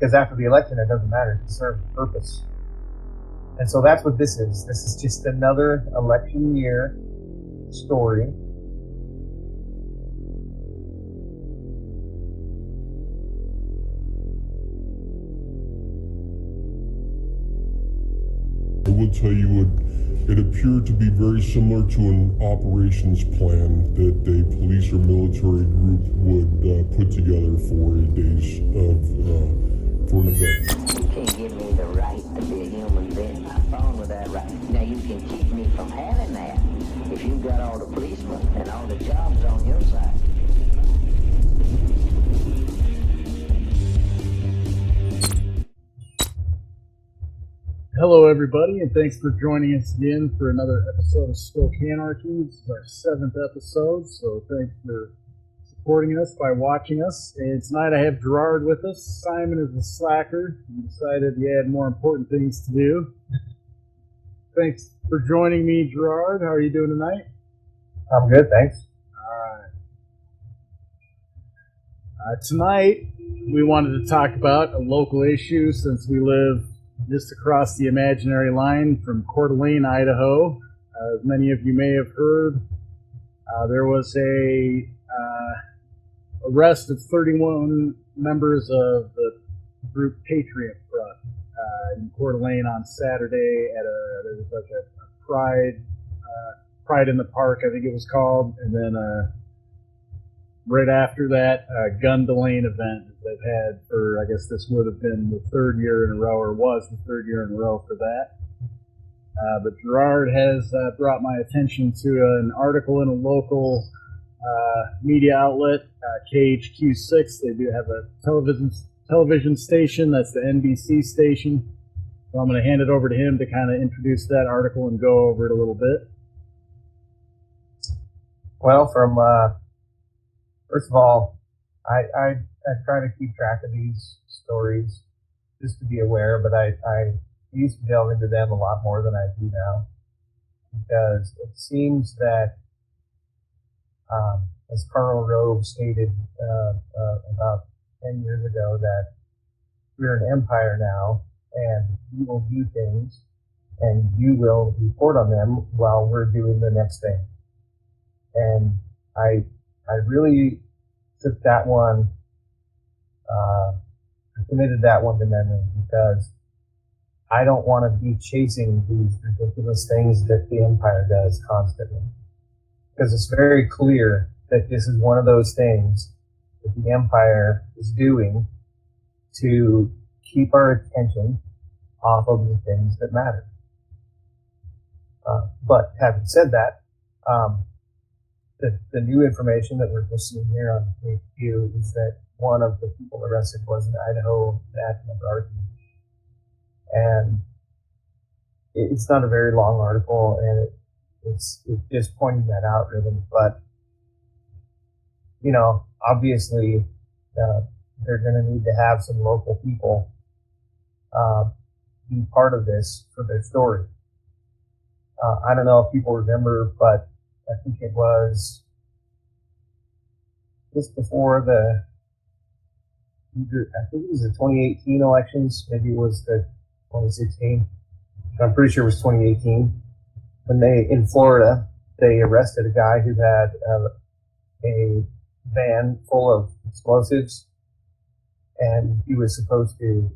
because after the election, it doesn't matter. It serves a purpose. And so that's what this is. This is just another election year story. I will tell you it appeared to be very similar to an operations plan that a police or military group would put together for a days for an event. You can't give me the right to be a human being. I'm fine with that right. Now you can keep me from having that if you've got all the policemen and all the jobs on your side. Hello, everybody, and thanks for joining us again for another episode of SpokAnarchy. This is our 7th episode, so thanks for supporting us by watching us. And tonight I have Gerard with us. Simon is a slacker. He decided he had more important things to do. Thanks for joining me, Gerard. How are you doing tonight? I'm good, thanks. All right. Tonight we wanted to talk about a local issue since we live just across the imaginary line from Coeur d'Alene, Idaho. As many of you may have heard, there was a arrest of 31 members of the group Patriot Front in Coeur d'Alene on Saturday at there was like a Pride in the Park, I think it was called, and then right after that, Gun Delane event that they've had for, I guess this would have been the 3rd year in a row, or was the 3rd year in a row for that. But Gerard has brought my attention to an article in a local media outlet, KHQ6. They do have a television station, that's the NBC station. So I'm going to hand it over to him to kind of introduce that article and go over it a little bit. Well, from first of all, I try to keep track of these stories just to be aware, but I used to delve into them a lot more than I do now, because it seems that, as Karl Rove stated about 10 years ago, that we're an empire now, and you will do things, and you will report on them while we're doing the next thing. And I really took that one, committed that one to memory, because I don't want to be chasing these ridiculous things that the empire does constantly. Because it's very clear that this is one of those things that the empire is doing to keep our attention off of the things that matter. But having said that, the new information that we're just seeing here on HQ is that one of the people arrested was an Idaho National Guardsman. And it's not a very long article, and it's just pointing that out, really. But, you know, obviously, they're going to need to have some local people be part of this for their story. I don't know if people remember, but I think it was just before the 2018 elections. Maybe it was the 2016. I'm pretty sure it was 2018. When in Florida, they arrested a guy who had a van full of explosives, and he was supposed to,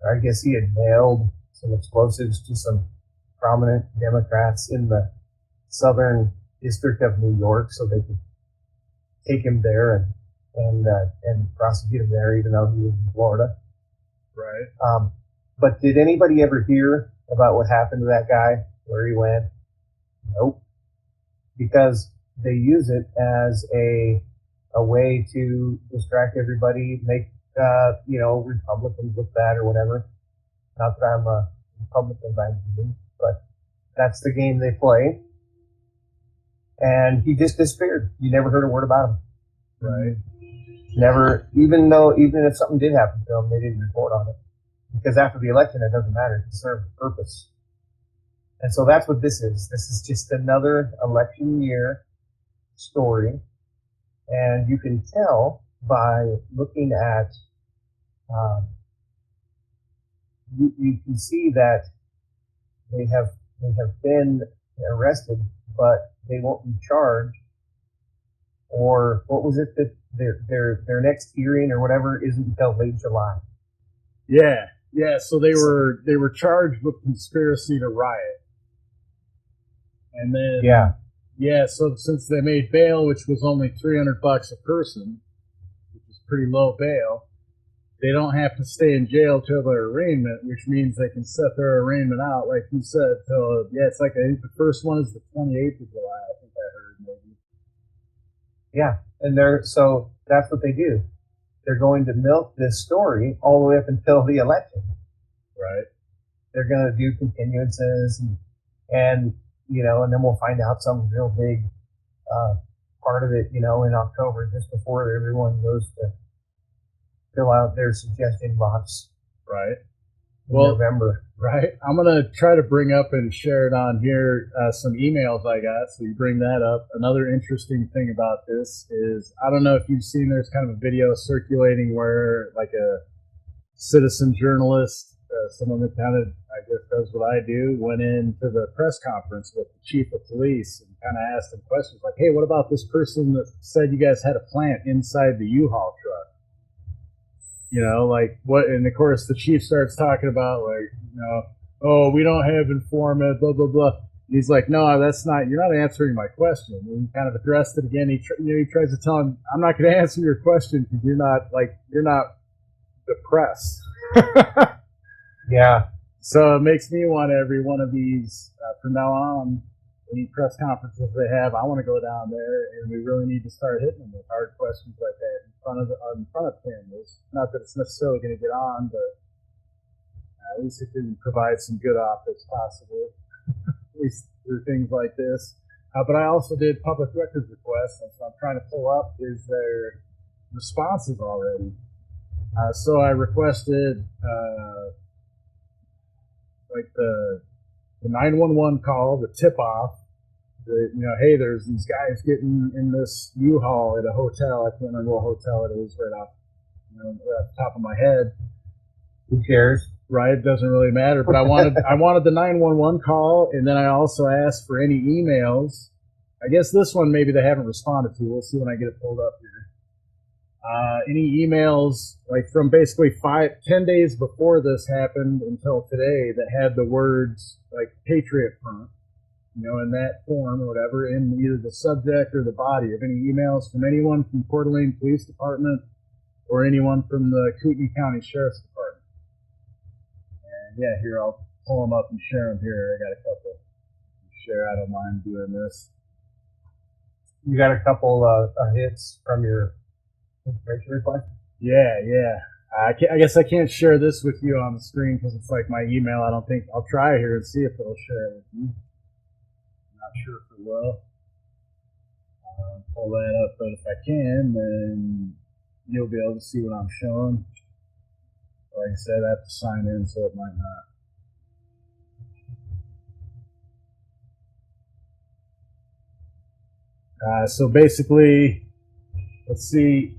I guess he had mailed some explosives to some prominent Democrats in the southern district of New York, so they could take him there and prosecute him there, even though he was in Florida. Right. But did anybody ever hear about what happened to that guy, where he went? Nope. Because they use it as a way to distract everybody, make Republicans look bad or whatever. Not that I'm a Republican by any means, but that's the game they play. And he just disappeared. You never heard a word about him. Right. Never, even if something did happen to him, they didn't report on it. Because after the election, it doesn't matter. It serves a purpose. And so that's what this is. This is just another election year story. And you can tell by looking at you can see that they have been arrested, but they won't be charged. Or what was it that their next hearing or whatever isn't until late July? Yeah. So they were charged with conspiracy to riot, and then so since they made bail, which was only $300 a person, which is pretty low bail, they don't have to stay in jail till their arraignment, which means they can set their arraignment out, like you said, till it's like I think the first one is the 28th of July. I think I heard maybe. Yeah, and so that's what they do. They're going to milk this story all the way up until the election. Right. They're going to do continuances and and then we'll find out some real big part of it, in October, just before everyone goes to fill out their suggestion box. Right. In November. Right. I'm going to try to bring up and share it on here some emails I got. So you bring that up. Another interesting thing about this is, I don't know if you've seen, there's kind of a video circulating where like a citizen journalist, someone that kind of, I guess, does what I do, went into the press conference with the chief of police and kind of asked him questions like, hey, what about this person that said you guys had a plant inside the U-Haul truck? Like what? And of course, the chief starts talking about oh, we don't have informant, blah blah blah. And he's like, no, that's not. You're not answering my question. And he kind of addressed it again. He tries to tell him, I'm not going to answer your question because you're not the press. Yeah. So it makes me want every one of these from now on. Any press conferences they have, I want to go down there, and we really need to start hitting them with hard questions like that in front of cameras. Not that it's necessarily going to get on, but at least it can provide some good optics, possibly, at least through things like this. But I also did public records requests, and so I'm trying to pull up is their responses already. So I requested the 911 call, the tip-off, hey, there's these guys getting in this U-Haul at a hotel. I can't remember what hotel it is right off the top of my head. Who cares? Right, it doesn't really matter. But I wanted the 911 call, and then I also asked for any emails. I guess this one maybe they haven't responded to. We'll see when I get it pulled up here. Any emails like from basically 10 days before this happened until today that had the words like Patriot Front, in that form or whatever, in either the subject or the body of any emails from anyone from Coeur d'Alene Police Department or anyone from the Kootenai County Sheriff's Department. And yeah, here, I'll pull them up and share them here. I got a couple to share. I don't mind doing this. You got a couple hits from your information request? Yeah. I guess I can't share this with you on the screen because it's like my email. I don't think I'll try here and see if it'll share it with you. I'm not sure if it will. Pull that up, but if I can, then you'll be able to see what I'm showing. Like I said, I have to sign in, so it might not. So basically, let's see.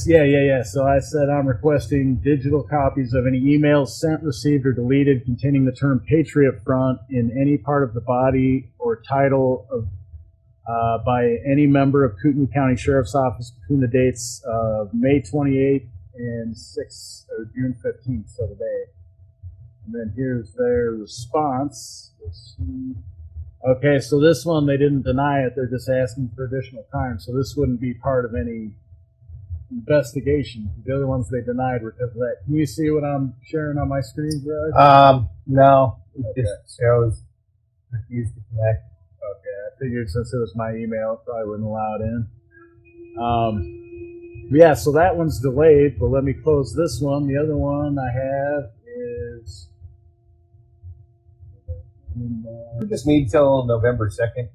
Yeah. So I said I'm requesting digital copies of any emails sent, received, or deleted containing the term Patriot Front in any part of the body or title of by any member of Kootenai County Sheriff's Office between the dates of May 28th and June 15th, so today. And then here's their response. Let's see. Okay, so this one, they didn't deny it. They're just asking for additional time. So this wouldn't be part of any investigation. The other ones they denied were because of that. Can you see what I'm sharing on my screen, Greg? No. It Okay. just shows refused to connect. Okay, I figured since it was my email, it probably wouldn't allow it in. Yeah, so that one's delayed, but let me close this one. The other one I have is... We just need till November 2nd.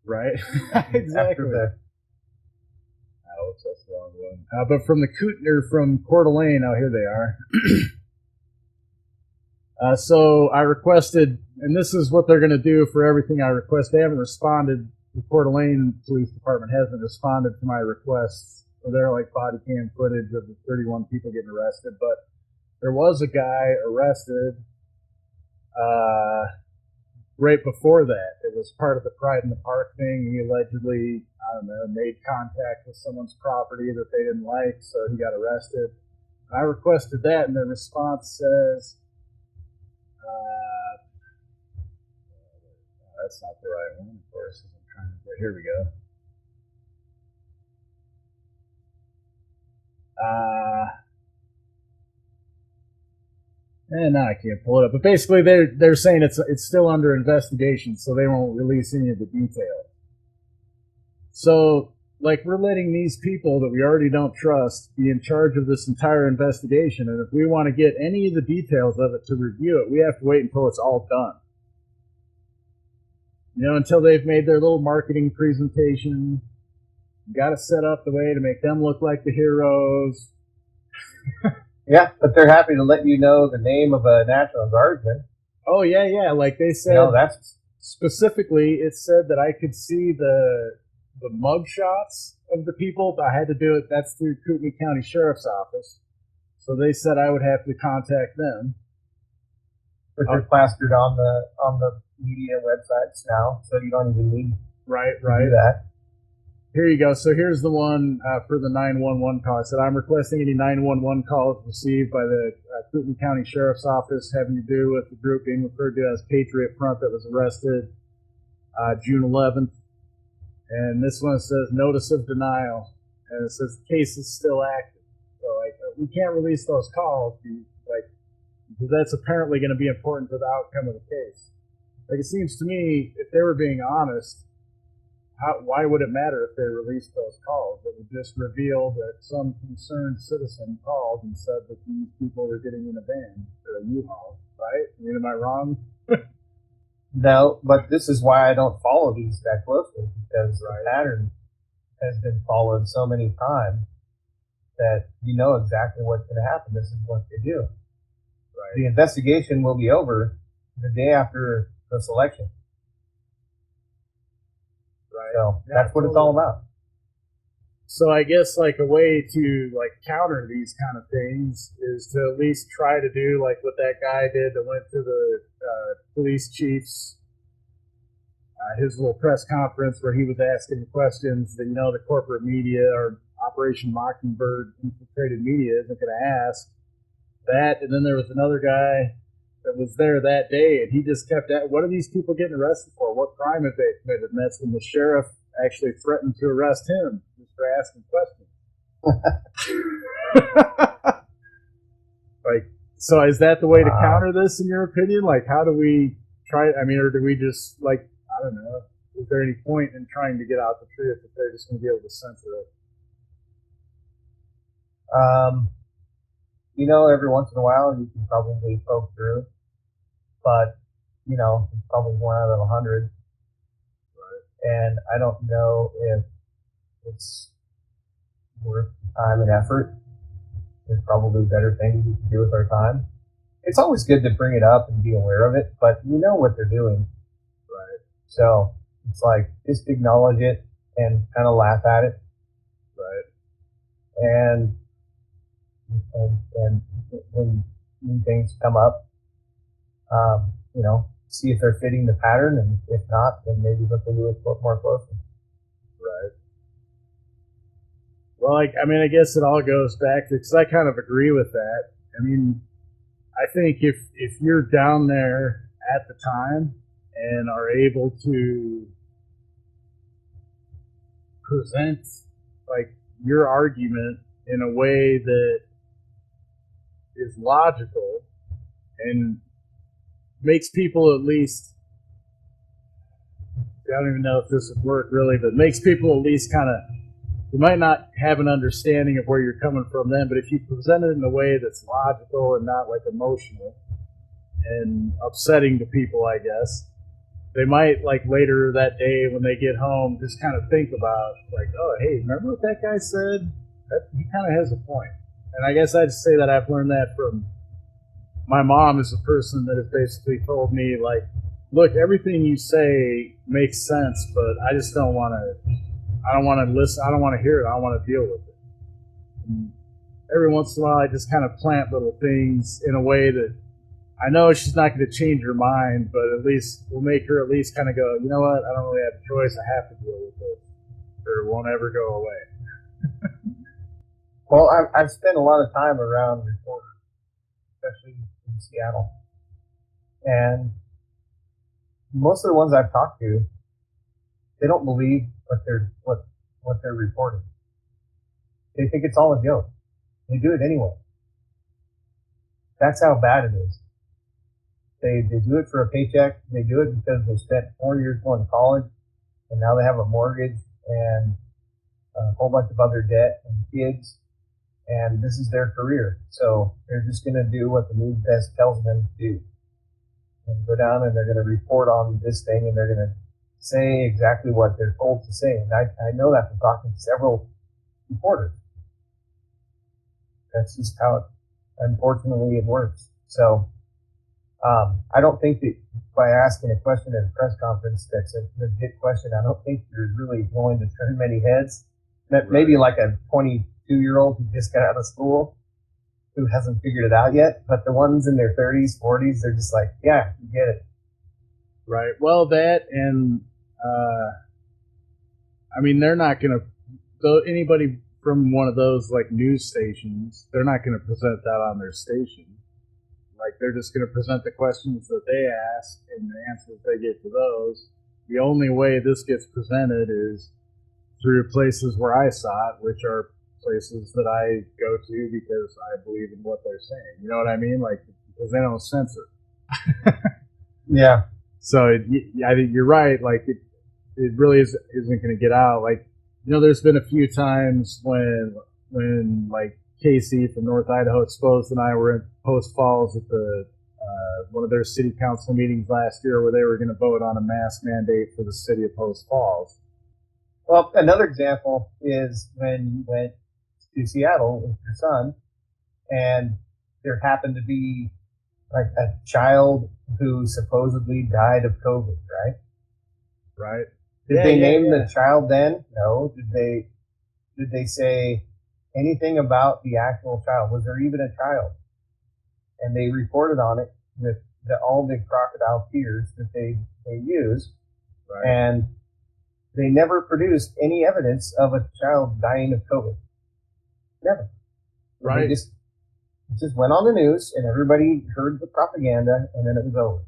Right? After Exactly. the That's a long one. But from the from Coeur d'Alene, here they are. So I requested, and this is what they're going to do for everything I request. They haven't responded. The Coeur d'Alene Police Department hasn't responded to my requests. So they're like body cam footage of the 31 people getting arrested. But there was a guy arrested right before that. It was part of the Pride in the Park thing. He allegedly, I don't know, made contact with someone's property that they didn't like, so he got arrested. I requested that, and the response says, that's not the right one, of course. I'm trying to, here we go. And now I can't pull it up. But basically, they're saying it's still under investigation, so they won't release any of the details. So, like, we're letting these people that we already don't trust be in charge of this entire investigation, and if we want to get any of the details of it to review it, we have to wait until it's all done. You know, until they've made their little marketing presentation, got it set up the way to make them look like the heroes. Yeah, but they're happy to let you know the name of a National Guardsman. Oh, yeah. Like they said, that's specifically, it said that I could see the mug shots of the people, but I had to do it. That's through Kootenai County Sheriff's Office. So they said I would have to contact them. But they're plastered on the media websites now, so you don't even need right to do that. Here you go. So here's the one for the 911 call. It said, I'm requesting any 911 calls received by the Kootenai County Sheriff's Office having to do with the group being referred to as Patriot Front that was arrested June 11th. And this one says, notice of denial. And it says, the case is still active. So, like, we can't release those calls, because that's apparently going to be important to the outcome of the case. Like, it seems to me, if they were being honest, why would it matter if they released those calls? It would just reveal that some concerned citizen called and said that these people were getting in a van or a U-Haul, right? I mean, am I wrong? No, but this is why I don't follow these that closely, because the pattern has been followed so many times that you know exactly what's going to happen. This is what they do. Right. The investigation will be over the day after the selection. Right. So that's what it's all about. So I guess like a way to like counter these kind of things is to at least try to do like what that guy did that went to the police chief's his little press conference where he was asking questions that, you know, the corporate media or Operation Mockingbird infiltrated media isn't going to ask that. And then there was another guy that was there that day, and he just kept at, what are these people getting arrested for? What crime have they committed? And that's when the sheriff actually threatened to arrest him just for asking questions. Like, so is that the way to counter this, in your opinion? Like, how do we try? I mean, or do we just, like, I don't know. Is there any point in trying to get out the truth if they're just going to be able to censor it? You know, every once in a while you can probably poke through, but you know, it's probably 1 out of 100. Right. And I don't know if it's worth time and effort. There's probably better things we can do with our time. It's always good to bring it up and be aware of it, but you know what they're doing. Right. So it's like, just acknowledge it and kind of laugh at it. Right. And when things come up, you know, see if they're fitting the pattern, and if not, then maybe look into it more closely. Right. Well, I mean, I guess it all goes back to, because I kind of agree with that. I mean, I think if you're down there at the time and are able to present like your argument in a way that is logical and makes people at least, I don't even know if this would work really, but makes people at least kind of, you might not have an understanding of where you're coming from then, but if you present it in a way that's logical and not like emotional and upsetting to people, I guess, they might, like, later that day when they get home, just kind of think about, like, oh, hey, remember what that guy said? He kind of has a point. And I guess I'd say that I've learned that from my mom, is a person that has basically told me, like, look, everything you say makes sense, but I just don't want to listen. I don't want to hear it. I don't want to deal with it. And every once in a while I just kind of plant little things in a way that I know she's not going to change her mind, but at least will make her at least kind of go, you know what, I don't really have a choice, I have to deal with this, or it won't ever go away. Well, I've spent a lot of time around reporters, especially in Seattle, and most of the ones I've talked to, they don't believe what they're reporting. They think it's all a joke. They do it anyway. That's how bad it is. They do it for a paycheck. They do it because they spent 4 years going to college, and now they have a mortgage and a whole bunch of other debt and kids, and this is their career. So they're just going to do what the news desk tells them to do, and go down and they're going to report on this thing, and they're going to say exactly what they're told to say. And I know that from talking to several reporters. That's just how it, unfortunately, it works. So I don't think that by asking a question at a press conference that's a legit question, I don't think you're really going to turn many heads. Maybe like a 22-year-old who just got out of school who hasn't figured it out yet, but the ones in their 30s, 40s, they're just like, yeah, you get it. Right. Well, that and I mean, they're not going to, anybody from one of those like news stations, they're not going to present that on their station. Like, they're just going to present the questions that they ask and the answers they get to those. The only way this gets presented is through places where I saw it, which are places that I go to because I believe in what they're saying. You know what I mean? Like, because they don't censor. Yeah. So I think you're right. Like, it really isn't going to get out. Like, you know, there's been a few times when like Casey from North Idaho Exposed and I were in Post Falls at the one of their city council meetings last year where they were going to vote on a mask mandate for the city of Post Falls. Well, another example is when you went to Seattle with your son, and there happened to be like a child who supposedly died of COVID, right? Right. Did they name the child then? No. Did they say anything about the actual child? Was there even a child? And they reported on it with all the crocodile tears that they use, Right. and they never produced any evidence of a child dying of COVID. Never. Right. They just went on the news, and everybody heard the propaganda, and then it was over.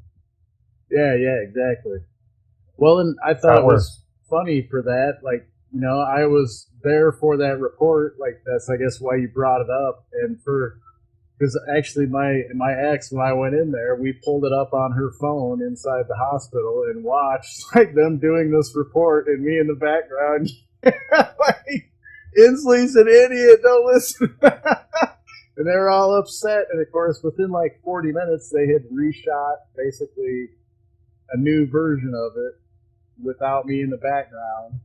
Yeah, exactly. Well, and I thought it was funny for that. Like, you know, I was there for that report. Like, that's, I guess, why you brought it up. And because actually my ex, when I went in there, we pulled it up on her phone inside the hospital and watched like them doing this report, and me in the background, like, Inslee's an idiot, don't listen. And they were all upset. And of course, within like 40 minutes, they had reshot basically a new version of it without me in the background,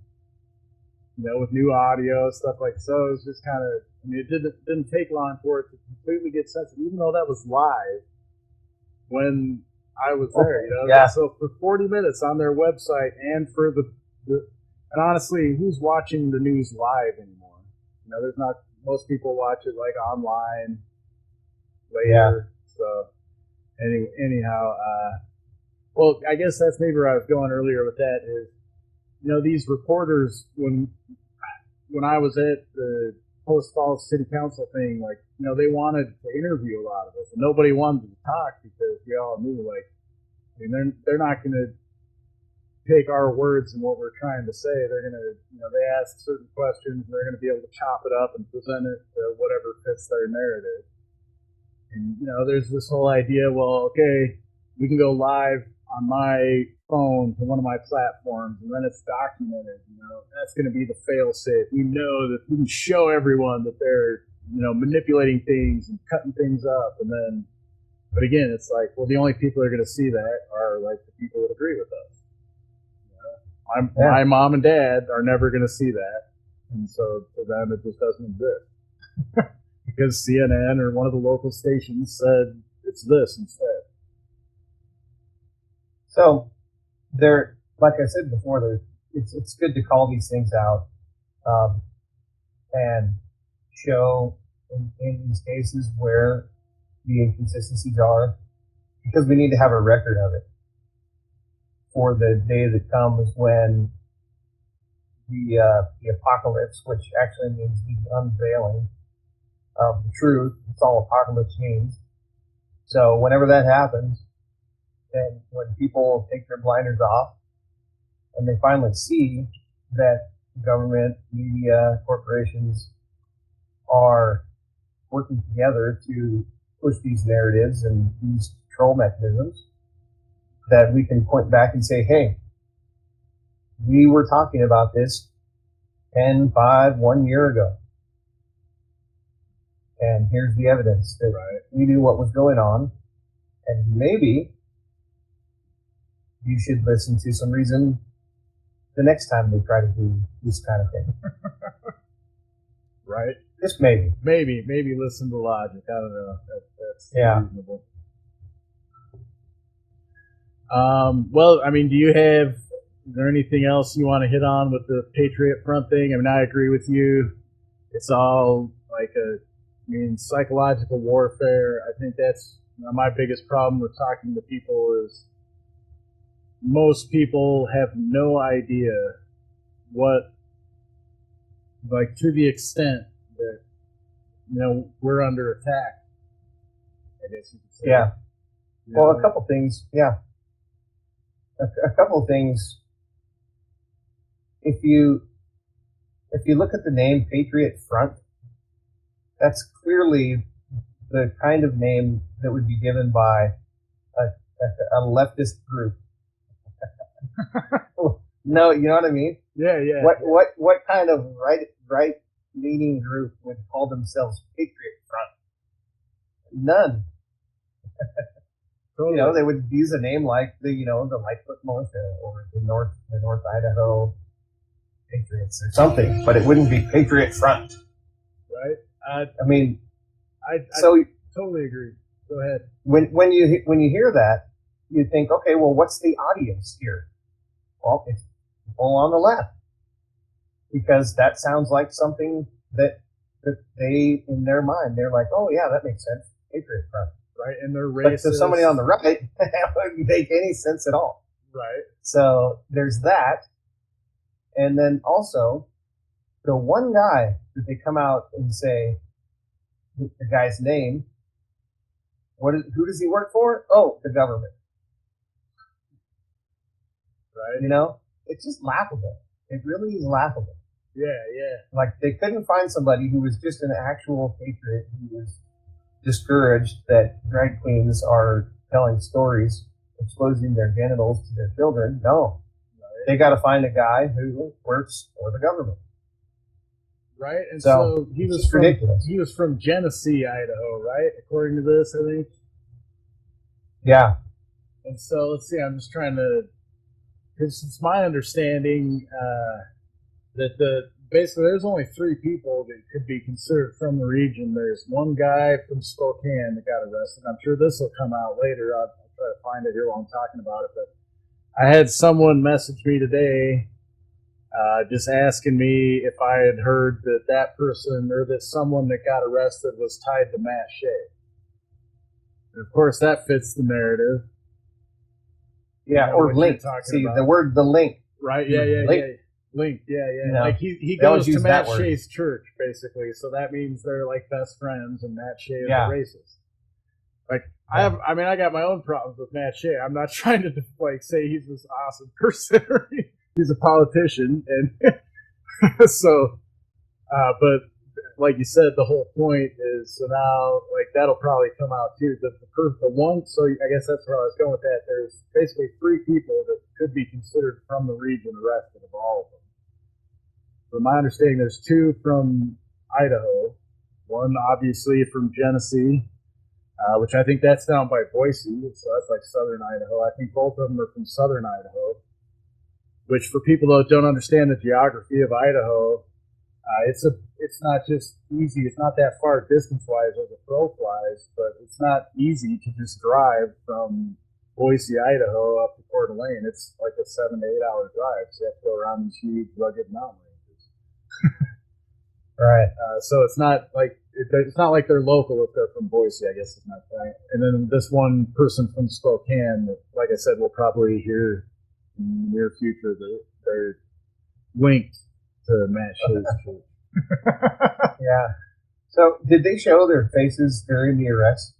you know, with new audio, stuff like so. It was just kind of, I mean, it didn't take long for it to completely get censored, even though that was live when I was there, you know. Yeah. So for 40 minutes on their website, and for the and honestly, who's watching the news live anymore? You know, there's not, most people watch it like online later. Yeah. So anyhow, well, I guess that's maybe where I was going earlier with that is, you know, these reporters, when I was at the Post Falls City Council thing, like, you know, they wanted to interview a lot of us, and nobody wanted to talk because we all knew, like, I mean, they're not going to take our words and what we're trying to say. They're going to, you know, they ask certain questions, and they're going to be able to chop it up and present it to whatever fits their narrative. And, you know, there's this whole idea, well, okay, we can go live on my phone to one of my platforms, and then it's documented. You know, that's going to be the fail-safe. We know that we can show everyone that they're, you know, manipulating things and cutting things up, and then, but again, it's like, well, the only people that are going to see that are like the people that agree with us. You know? My mom and dad are never going to see that, and so for them, it just doesn't exist because CNN or one of the local stations said it's this instead. So, like I said before, it's good to call these things out and show in these cases where the inconsistencies are, because we need to have a record of it for the day that comes when the apocalypse, which actually means the unveiling of the truth. It's all apocalypse means. So whenever that happens, then when people take their blinders off and they finally see that government, media, corporations are working together to push these narratives and these control mechanisms, that we can point back and say, hey, we were talking about this 10, 5, 1 year ago. And here's the evidence that we knew what was going on. And maybe you should listen to some reason the next time they try to do this kind of thing. Right? Just maybe. Maybe listen to logic. I don't know. That's reasonable. Well, I mean, is there anything else you want to hit on with the Patriot Front thing? I mean, I agree with you. It's all like psychological warfare. I think that's my biggest problem with talking to people is most people have no idea what, like, to the extent that, we're under attack, I guess you could say. Yeah. Well, a couple things. Yeah. A couple of things. If you look at the name Patriot Front, that's clearly the kind of name that would be given by a leftist group. No, you know what I mean? Yeah. What kind of right leaning group would call themselves Patriot Front? None. Totally. They would use a name like the Lightfoot Militia or the North Idaho Patriots or something, but it wouldn't be Patriot Front. Right. I totally agree. Go ahead. When you hear that, you think, okay, well, what's the audience here? Well, it's people on the left, because that sounds like something that they, in their mind, they're like, oh yeah, that makes sense, Patriot Front. Right, and they're racist. But to somebody on the right, that wouldn't make any sense at all. Right. So there's that. And then also, the one guy that they come out and say, the guy's name, who does he work for? Oh, the government. Right. It's just laughable. It really is laughable. Yeah. Like, they couldn't find somebody who was just an actual patriot who was discouraged that drag queens are telling stories, exposing their genitals to their children. No. They got to find a guy who works for the government. Right, and so he was ridiculous. He was from Genesee, Idaho, right? According to this, I think. Yeah. And so let's see. I'm just trying to, because it's my understanding that basically there's only 3 people that could be considered from the region. There's one guy from Spokane that got arrested. I'm sure this will come out later. I'll try to find it here while I'm talking about it. But I had someone message me today. Just asking me if I had heard that person or that someone that got arrested was tied to Matt Shea. And of course, that fits the narrative. Yeah, or link. See, the word, the link. Right, yeah. Link, yeah. Like, he goes to Matt Shea's church, basically, so that means they're, like, best friends, and Matt Shea is a racist. Like, I got my own problems with Matt Shea. I'm not trying to, say he's this awesome person. He's a politician, and so, but like you said, the whole point is, so now, like, that'll probably come out too. The one, so I guess that's where I was going with that. There's basically 3 people that could be considered from the region arrested, of all of them. From my understanding, there's 2 from Idaho, one obviously from Genesee, which I think that's down by Boise, so that's like southern Idaho. I think both of them are from southern Idaho. Which, for people that don't understand the geography of Idaho, it's not just easy. It's not that far distance-wise as a crow flies, but it's not easy to just drive from Boise, Idaho, up to Coeur d'Alene. It's like a 7 to 8 hour drive, so you have to go around these huge, rugged mountain ranges. Right. So it's not like they're local if they're from Boise, I guess is my point. And then this one person from Spokane, like I said, we'll probably hear in the near future that they're linked to match his church. Yeah. So did they show their faces during the arrest?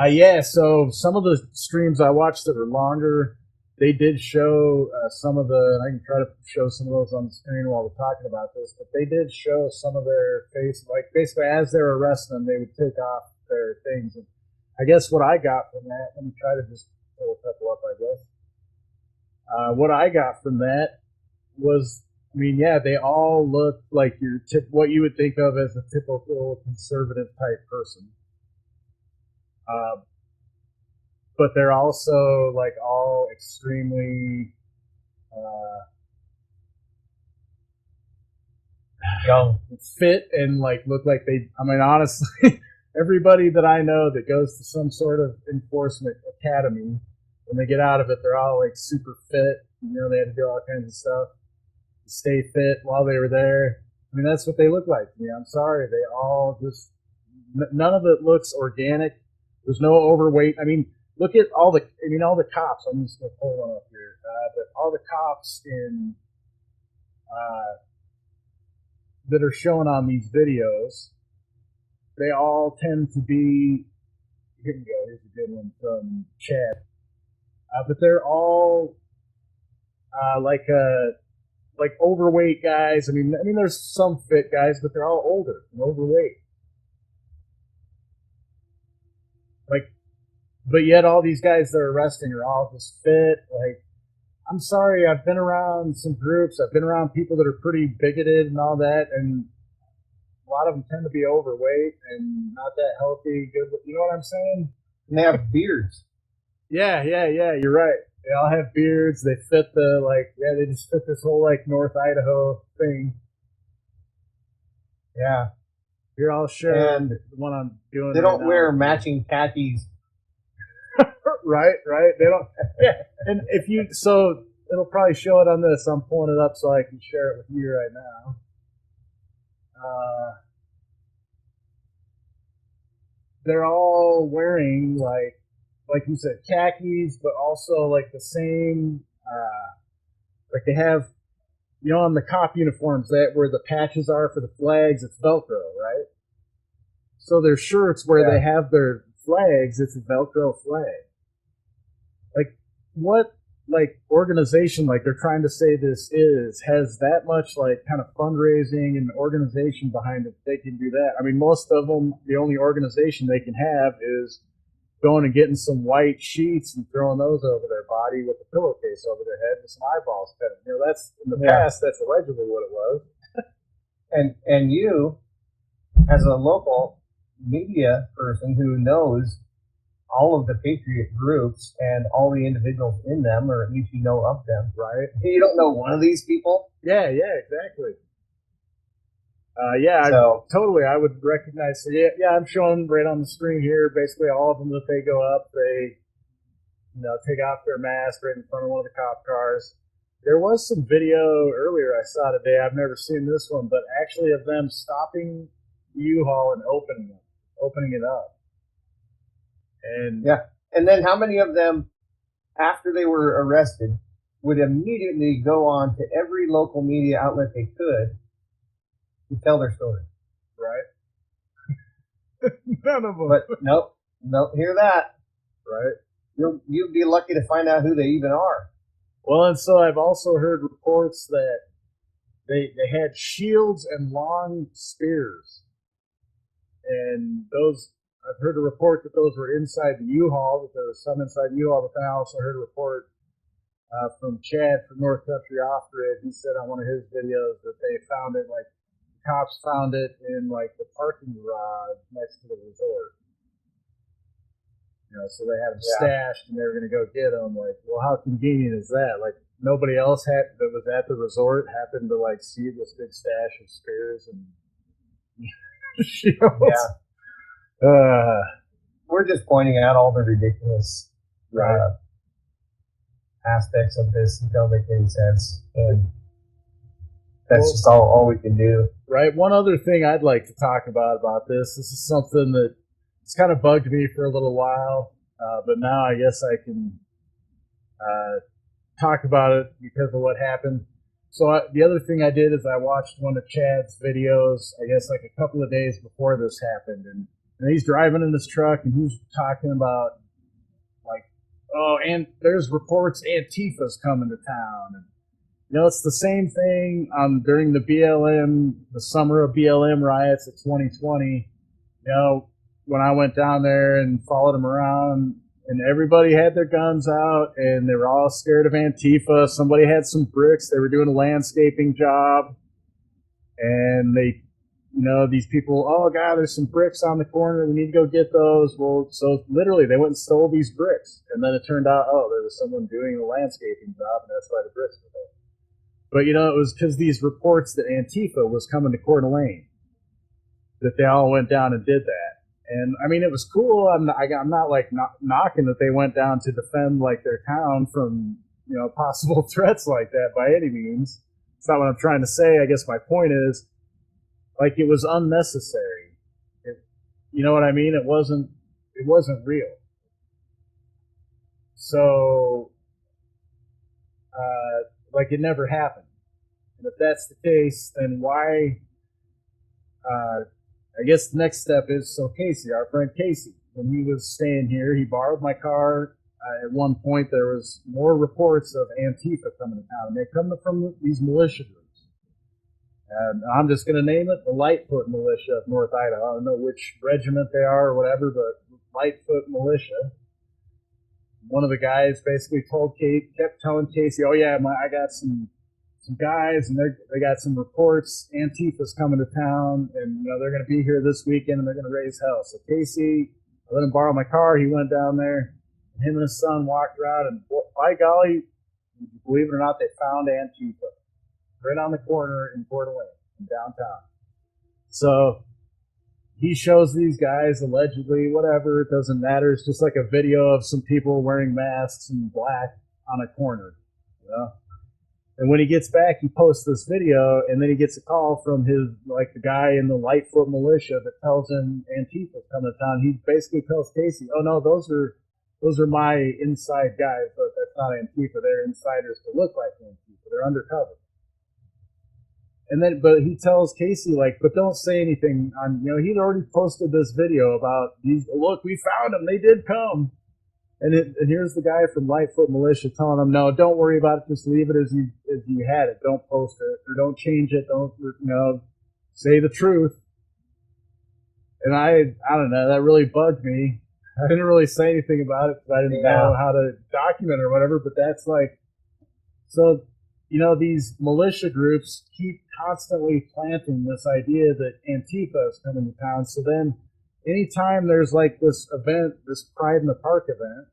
Yeah, so some of the streams I watched that were longer, they did show some of the, I can try to show some of those on the screen while we're talking about this, but they did show some of their face, like basically as they're arresting them, they would take off their things. And I guess what I got from that, let me try to just pull a couple up, I guess. What I got from that was, I mean, yeah, they all look like what you would think of as a typical conservative type person. But they're also like all extremely Young. fit and like look like they. I mean, honestly, everybody that I know that goes to some sort of enforcement academy, when they get out of it, they're all like super fit. You know, they had to do all kinds of stuff to stay fit while they were there. I mean, that's what they look like to me. I'm sorry, they all just none of it looks organic. There's no overweight. I mean, look at all the cops. I'm just going to pull one up here. But all the cops in that are shown on these videos, they all tend to be. Here we go. Here's a good one from Chad. But they're all like overweight guys. I mean, there's some fit guys, but they're all older and overweight. Like, but yet all these guys they're arresting are all just fit. Like, I'm sorry, I've been around some groups. I've been around people that are pretty bigoted and all that, and a lot of them tend to be overweight and not that healthy. Good, you know what I'm saying? And they have beards. Yeah. You're right. They all have beards. They fit they just fit this whole like North Idaho thing. Yeah. Here, I'll show And the one I'm doing. They right don't now. wear matching khakis. right. They don't. Yeah. And so it'll probably show it on this. I'm pulling it up so I can share it with you right now. They're all wearing like you said, khakis, but also like the same, like they have, on the cop uniforms that where the patches are for the flags, it's Velcro, right? So their shirts where they have their flags, it's a Velcro flag. Like what, like organization, like they're trying to say this has that much like kind of fundraising and organization behind it. They can do that. I mean, most of them, the only organization they can have is going and getting some white sheets and throwing those over their body with a pillowcase over their head with some eyeballs cut. That's in the past. That's allegedly what it was. and you, as a local media person who knows all of the Patriot groups and all the individuals in them, or at least you know of them, right? You don't know one of these people? Yeah, exactly. Totally. I would recognize. So I'm showing right on the screen here. Basically, all of them that they go up, they, take off their mask right in front of one of the cop cars. There was some video earlier I saw today. I've never seen this one, but actually of them stopping the U-Haul and opening it up. And and then how many of them, after they were arrested, would immediately go on to every local media outlet they could to tell their story? Right. None of them. But nope, hear that. Right. You'll be lucky to find out who they even are. Well, and so I've also heard reports that they had shields and long spears, and those. I've heard a report that those were inside the U-Haul, that there was some inside the U-Haul, but then I also heard a report from Chad from North Country Off-Grid. He said on one of his videos that they found it, like, the cops found it in, like, the parking garage next to the resort. So they had them stashed and they were going to go get them. Like, well, how convenient is that? Like, nobody else that was at the resort happened to, like, see this big stash of spears and shields. Yeah. We're just pointing out all the ridiculous aspects of this until they make sense. And that's just all we can do. Right. One other thing I'd like to talk about this. This is something that it's kind of bugged me for a little while, but now I guess I can talk about it because of what happened. So the other thing I did is I watched one of Chad's videos, I guess like a couple of days before this happened, and he's driving in his truck and he's talking about like, oh, and there's reports Antifa's coming to town, and it's the same thing during the summer of BLM riots of 2020. When I went down there and followed them around, and everybody had their guns out, and they were all scared of Antifa. Somebody had some bricks. They were doing a landscaping job, and these people, oh, God, there's some bricks on the corner. We need to go get those. Well, so literally they went and stole these bricks, and then it turned out, oh, there was someone doing a landscaping job, and that's why the bricks were there. But, it was because these reports that Antifa was coming to Coeur d'Alene that they all went down and did that. And, I mean, it was cool. I'm not like knocking that they went down to defend, like, their town from, possible threats like that by any means. It's not what I'm trying to say. I guess my point is, like, it was unnecessary. You know what I mean? It wasn't real. So, like, it never happened. And if that's the case, then why? I guess the next step is, so Casey, our friend Casey, when he was staying here, he borrowed my car. At one point, there was more reports of Antifa coming to town. And they come from these militia groups. And I'm just going to name it the Lightfoot Militia of North Idaho. I don't know which regiment they are or whatever, but Lightfoot Militia. One of the guys basically kept telling Casey, oh yeah, I got some guys, and they got some reports. Antifa's coming to town, and they're going to be here this weekend, and they're going to raise hell. So Casey, I let him borrow my car. He went down there, and him and his son walked around, and by golly, believe it or not, they found Antifa right on the corner in Coeur d'Alene, in downtown. So he shows these guys, allegedly, whatever, it doesn't matter. It's just like a video of some people wearing masks in black on a corner, And when he gets back, he posts this video, and then he gets a call from the guy in the Lightfoot Militia that tells him Antifa's coming to town. He basically tells Casey, oh no, those are my inside guys, but that's not Antifa. They're insiders to look like Antifa. They're undercover. And then, but he tells Casey, but don't say anything on, he'd already posted this video about these, look, we found them. They did come. And here's the guy from Lightfoot Militia telling him, no, don't worry about it. Just leave it as you had it. Don't post it or don't change it. Don't, say the truth. And I don't know. That really bugged me. I didn't really say anything about it because I didn't know how to document it or whatever. But that's so, these militia groups keep constantly planting this idea that Antifa is coming to town. So then, anytime there's this event, this Pride in the Park event,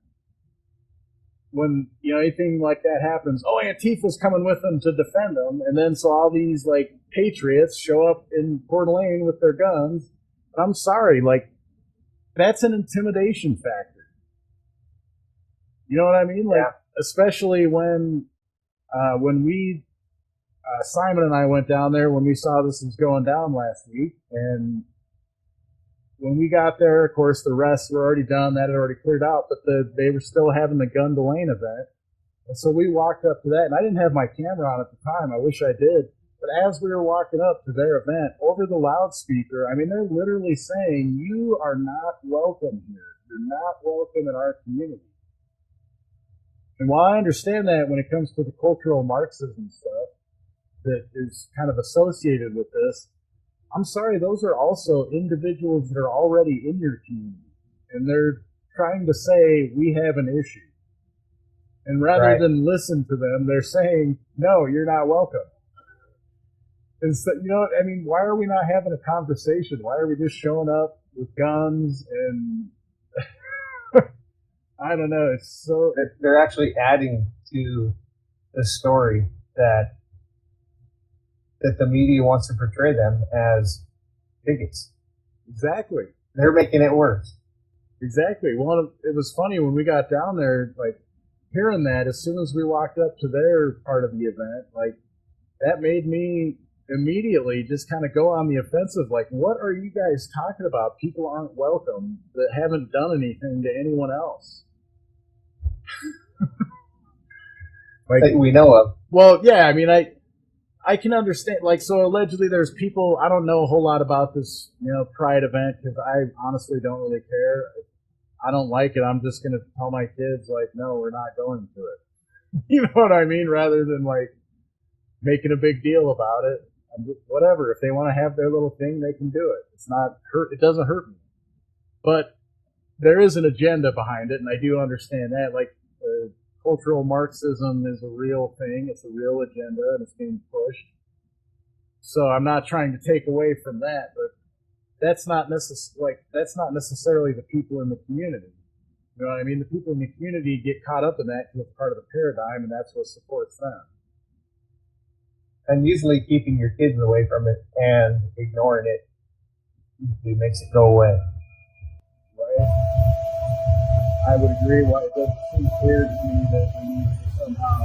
when anything like that happens, oh, Antifa's coming with them to defend them, and then so all these patriots show up in Coeur d'Alene with their guns. I'm sorry, that's an intimidation factor. You know what I mean? Especially when we Simon and I went down there when we saw this was going down last week, and when we got there, of course, the rest were already done. That had already cleared out, but they were still having the Gun to Lane event. And so we walked up to that, and I didn't have my camera on at the time. I wish I did. But as we were walking up to their event, over the loudspeaker, I mean, they're literally saying, you are not welcome here. You're not welcome in our community. And while I understand that when it comes to the cultural Marxism stuff that is kind of associated with this, I'm sorry, those are also individuals that are already in your community, and they're trying to say, we have an issue. And rather than listen to them, they're saying, no, you're not welcome. And so, I mean, why are we not having a conversation? Why are we just showing up with guns and I don't know. It's so... They're actually adding to the story that the media wants to portray them as bigots. Exactly. They're making it worse. Exactly. Well, it was funny when we got down there, hearing that as soon as we walked up to their part of the event, that made me immediately just kind of go on the offensive. Like, what are you guys talking about? People aren't welcome that haven't done anything to anyone else. Like, that we know of. well, yeah, I mean, I can understand. Like, so allegedly there's people, I don't know a whole lot about this, Pride event, because I honestly don't really care. I don't like it. I'm just going to tell my kids, like, no, we're not going to it. You know what I mean? Rather than, like, making a big deal about it. Whatever. If they want to have their little thing, they can do it. It's not hurt. It doesn't hurt me. But there is an agenda behind it, and I do understand that. Like, cultural Marxism is a real thing. It's a real agenda, and it's being pushed. So I'm not trying to take away from that, but that's not necessarily the people in the community. You know what I mean? The people in the community get caught up in that because it's part of the paradigm, and that's what supports them. And usually keeping your kids away from it and ignoring it usually makes it go away. Right? I would agree. Well, it doesn't seem clear to me that we need to somehow,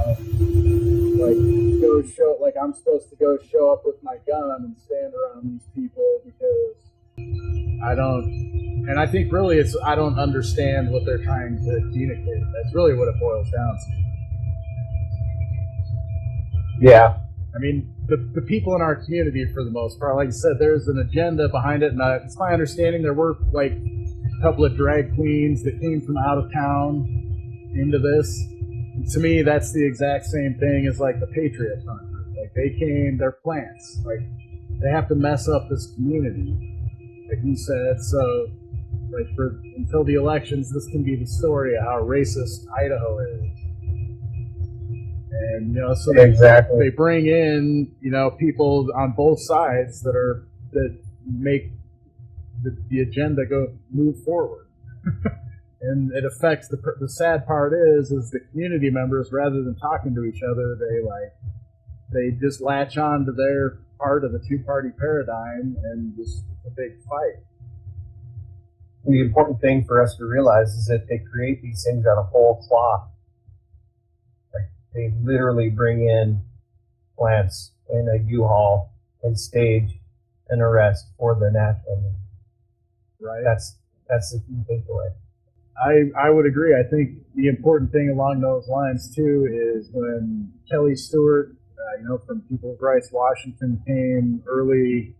like, go show, like, I'm supposed to go show up with my gun and stand around these people because I don't, and I think really it's, I don't understand what they're trying to communicate. That's really what it boils down to. Yeah. I mean, the people in our community, for the most part, like I said, there's an agenda behind it, and it's my understanding there were, like, a couple of drag queens that came from out of town into this. And to me, that's the exact same thing as, like, the Patriot Front. Like, they came, they're plants. Like, they have to mess up this community, like you said. So, like, until the elections, this can be the story of how racist Idaho is. And, so exactly. they bring in, people on both sides that make the agenda move forward. And it affects the sad part is the community members, rather than talking to each other, they just latch on to their part of the two-party paradigm, and just a big fight. The important thing for us to realize is that they create these things out of whole cloth. They literally bring in plants in a U-Haul and stage an arrest for the national news. Right. That's the key takeaway. I would agree. I think the important thing along those lines too is when Kelly Stewart, from People's Rights Washington, came early.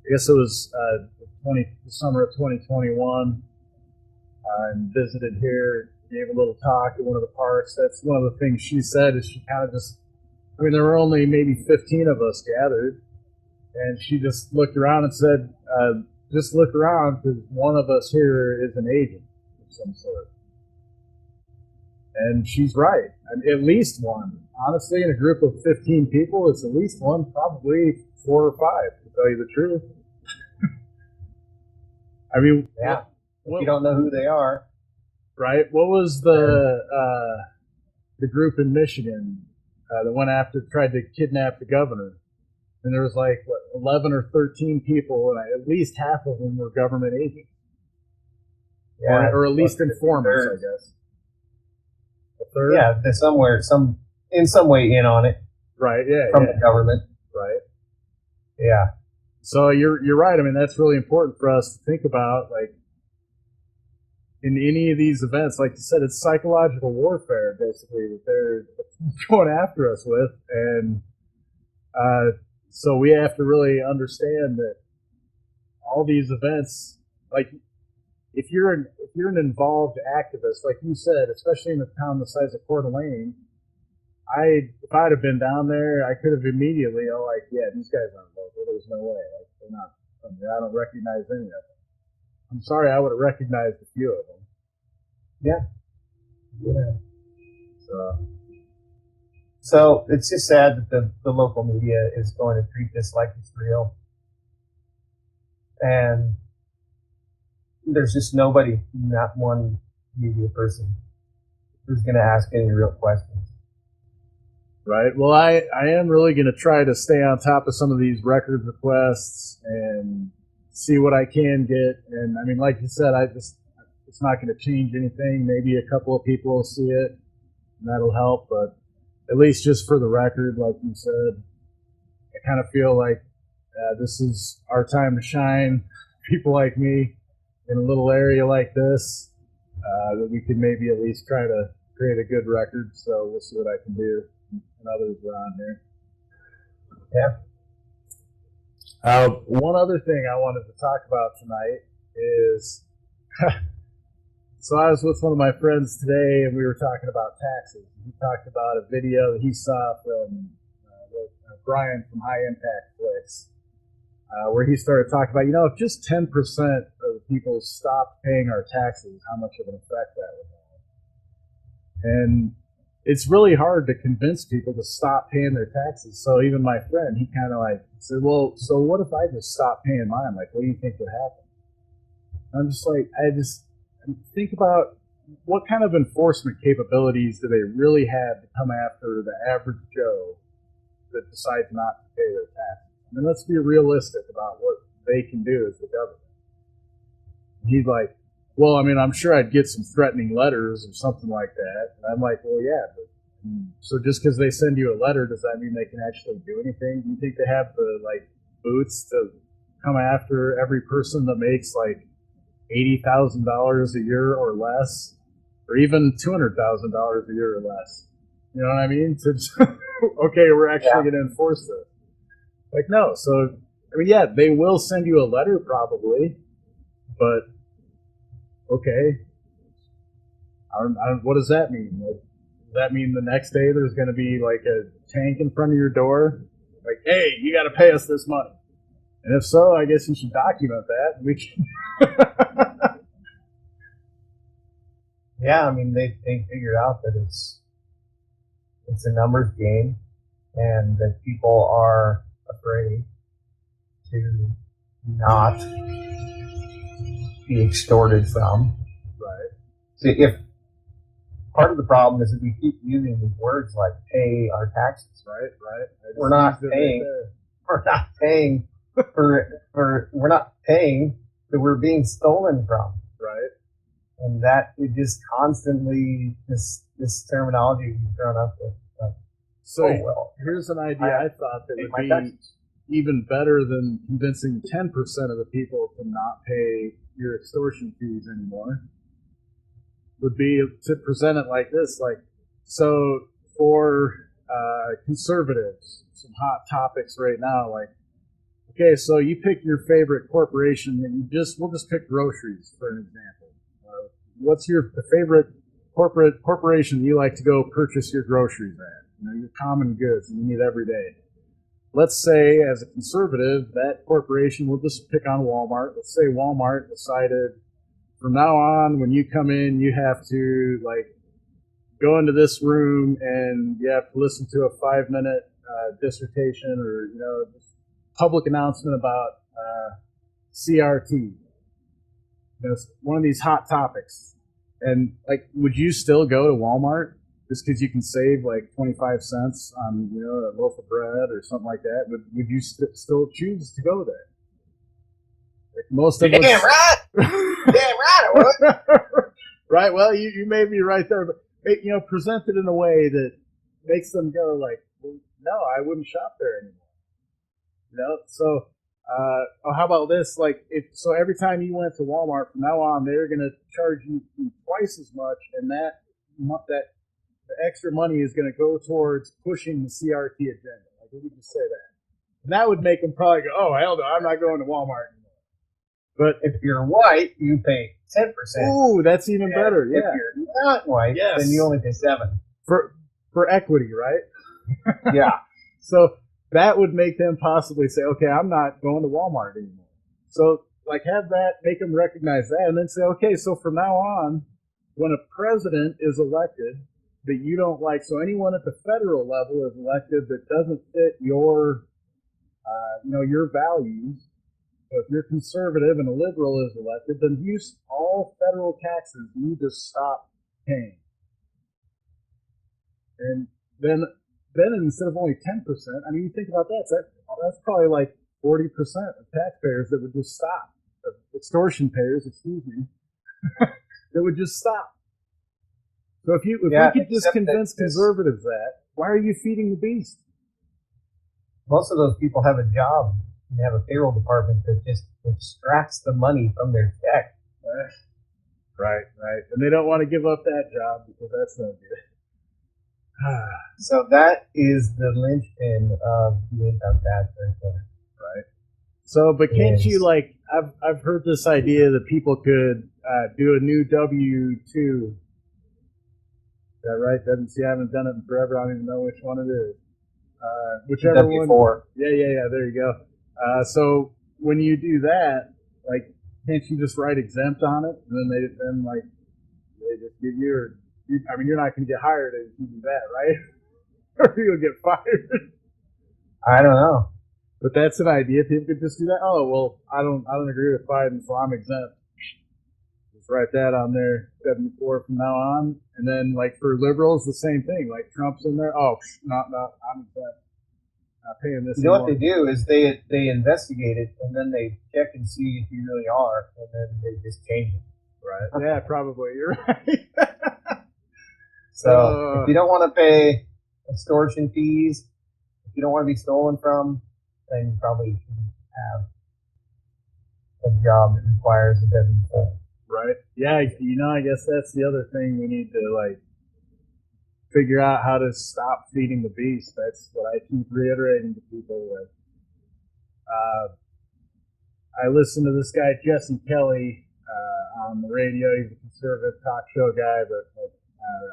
I guess it was the summer of 2021, and visited here. Gave a little talk at one of the parks. That's one of the things she said is she kind of just, there were only maybe 15 of us gathered, and she just looked around and said, just look around because one of us here is an agent of some sort. And she's right. At least one. Honestly, in a group of 15 people, it's at least one, probably 4 or 5, to tell you the truth. Yeah. If you don't know who they are. Right. What was the group in Michigan that went after, tried to kidnap the governor? And there was 11 or 13 people, and at least half of them were government agents. Yeah, or at least informers, I guess. A third? Yeah, they're somewhere, in some way in on it. Right. Yeah. From the government. Right. Yeah. So you're right. That's really important for us to think about, in any of these events, like you said, it's psychological warfare, basically, that they're going after us with. And so we have to really understand that all these events, if you're an involved activist, like you said, especially in a town the size of Coeur d'Alene, if I'd have been down there, I could have immediately, yeah, these guys aren't local. There's no way. They're not. I don't recognize any of them. I'm sorry, I would have recognized a few of them. Yeah. So it's just sad that the local media is going to treat this like it's real. And there's just nobody, not one media person, who's going to ask any real questions. Right. Well, I am really going to try to stay on top of some of these record requests and see what I can get. And like you said, it's not going to change anything. Maybe a couple of people will see it, and that'll help. But at least just for the record, like you said, kind of feel like this is our time to shine. People like me in a little area like this, that we can maybe at least try to create a good record. So we'll see what I can do and others around here. Yeah. One other thing I wanted to talk about tonight is, so I was with one of my friends today and we were talking about taxes. He talked about a video that he saw from Brian from High Impact Place, where he started talking about, if just 10% of the people stopped paying our taxes, how much of an effect that would have. And it's really hard to convince people to stop paying their taxes. So even my friend, he kind of said, well, so what if I just stop paying mine? Like, what do you think would happen? I'm just like, I think about what kind of enforcement capabilities do they really have to come after the average Joe that decides not to pay their taxes? I mean, let's be realistic about what they can do as the government. He's like, well, I mean, I'm sure I'd get some threatening letters or something like that. And I'm like, well, yeah, but so just because they send you a letter, does that mean they can actually do anything? Do you think they have the boots to come after every person that makes $80,000 a year or less, or even $200,000 a year or less? You know what I mean? Okay, we're actually going to enforce this. No. So, I mean, yeah, they will send you a letter probably, but okay. What does that mean? Does that mean the next day there's going to be a tank in front of your door? Hey, you got to pay us this money. And if so, I guess you should document that. We can. Yeah, I mean, they figured out that it's a numbers game, and that people are afraid to not be extorted from. Right. So if part of the problem is that we keep using these words like pay our taxes, right? We're not paying. We're not paying we're not paying that we're being stolen from. Right. And that it just constantly this terminology is thrown up with. Here's an idea I thought that would be even better than convincing 10% of the people to not pay your extortion fees anymore. Would be to present it like this, so for conservatives, some hot topics right now, okay, so you pick your favorite corporation, and we'll just pick groceries for an example. What's your favorite corporation you like to go purchase your groceries at? Your common goods and you need every day. Let's say, as a conservative, that corporation, we'll just pick on Walmart. Let's say Walmart decided from now on, when you come in, you have to go into this room and you have to listen to a 5-minute dissertation or public announcement about CRT. That's one of these hot topics. And would you still go to Walmart just because you can save 25 cents on a loaf of bread or something like that? Would you still choose to go there? Most of us. Damn right. Damn right I would. Right. Well, you may be right there, but present it in a way that makes them go well, no, I wouldn't shop there anymore. So, how about this? So every time you went to Walmart from now on, they're going to charge you twice as much, and that the extra money is going to go towards pushing the CRT agenda. We could just say that, and that would make them probably go, "Oh hell no, I'm not going to Walmart anymore." But if you're white, you pay 10%. Ooh, that's even better. Yeah. If you're not white, then you only pay 7%. For equity, right? Yeah. So that would make them possibly say, okay, I'm not going to Walmart anymore. So have that, make them recognize that, and then say, okay, so from now on, when a president is elected that you don't like, so anyone at the federal level is elected that doesn't fit your values. So if you're conservative and a liberal is elected, then all federal taxes you just stop paying. And then instead of only 10%, I mean, you think about that's probably 40% of taxpayers that would just stop. Extortion payers, excuse me, that would just stop. So if we could just convince conservatives that, why are you feeding the beast? most of those people have a job and they have a payroll department that just extracts the money from their check. Right. And they don't want to give up that job because that's no good. So that is the linchpin of the income tax right there. Right. So, but can't Yes. you, like, I've heard this idea that people could do a new W-2. Is that right? See, I haven't done it in forever. I don't even know which one it is. Whichever one. W4. Yeah. There you go. So when you do that, like, can't you just write exempt on it, and then they just give you, or I mean, you're not going to get hired if you do that, right? Or you'll get fired. I don't know. But that's an idea. People could just do that. Oh well, I don't agree with Biden, so I'm exempt. Just write that on there, W4 from now on. And then, like, for liberals, the same thing. Like, Trump's in there. Oh, not I'm exempt. Not paying this. You know anymore. what they do is they investigate it and then they check and see if you really are, and then they just change it. Right. Yeah, probably. You're right. So if you don't want to pay extortion fees, if you don't want to be stolen from, then you probably shouldn't have a job that requires a W-4. Right. Yeah, I guess that's the other thing we need to, like, figure out how to stop feeding the beast. That's what I keep reiterating to people. With. I listen to this guy, Jesse Kelly, on the radio. He's a conservative talk show guy, but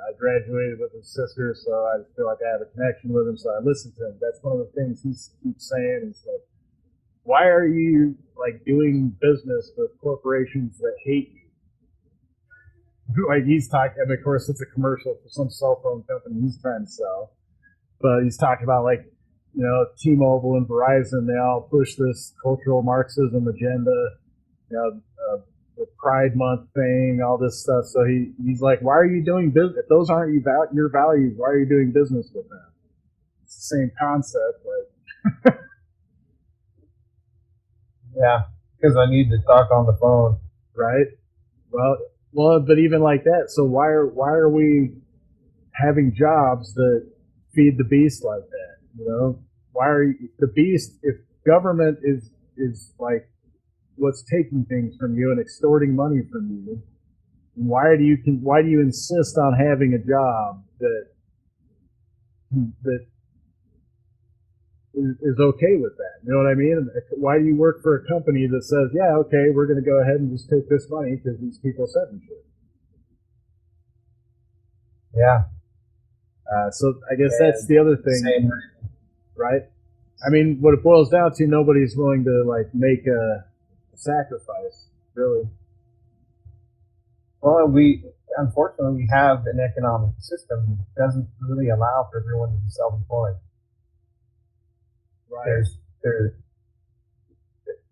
I graduated with his sister, so I feel like I have a connection with him, so I listen to him. That's one of the things he keeps saying is, like, why are you, like, doing business with corporations that hate you? Like, he's talking, and of course it's a commercial for some cell phone company he's trying to sell, but he's talking about, like, T-Mobile and Verizon, they all push this cultural Marxism agenda, the Pride Month thing, all this stuff. So he's like, why are you doing business? If those aren't your values, why are you doing business with them? It's the same concept, like. Yeah, because I need to talk on the phone. Right. Well, but even like that. So why are we having jobs that feed the beast like that? Why are the beast? If government is like what's taking things from you and extorting money from you, why do you insist on having a job that is okay with that? You know what I mean? Why do you work for a company that says, yeah, okay, we're going to go ahead and just take this money because these people said we should? Yeah. So I guess that's the other thing, Same. right? I mean, what it boils down to, nobody's willing to, like, make a sacrifice, really. Well, unfortunately we have an economic system that doesn't really allow for everyone to be self-employed. Right.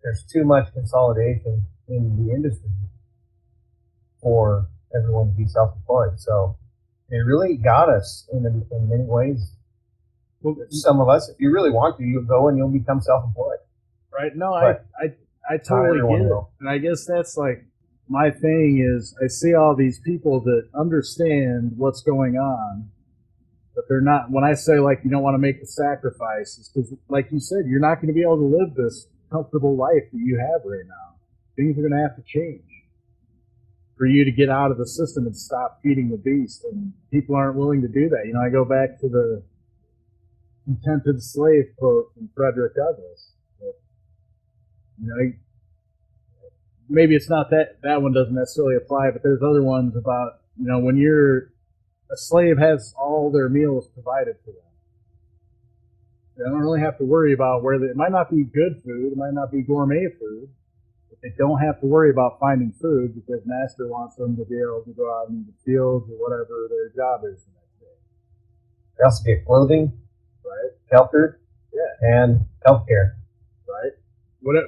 There's too much consolidation in the industry for everyone to be self-employed. So it really got us in many ways. Well, some of us, if you really want to, you'll go and you'll become self-employed. Right. No, But I totally get it. And I guess that's, like, my thing is I see all these people that understand what's going on, but they're not. When I say, like, you don't want to make the sacrifices, because, like you said, you're not going to be able to live this comfortable life that you have right now. Things are going to have to change for you to get out of the system and stop feeding the beast. And people aren't willing to do that. I go back to the contented slave quote from Frederick Douglass. Maybe it's not that one doesn't necessarily apply, but there's other ones about, when a slave has all their meals provided to them. They don't really have to worry about it might not be good food, it might not be gourmet food, but they don't have to worry about finding food because master wants them to be able to go out in the fields or whatever their job is the next day. They also get clothing, right? Shelter, yeah, and healthcare. Right?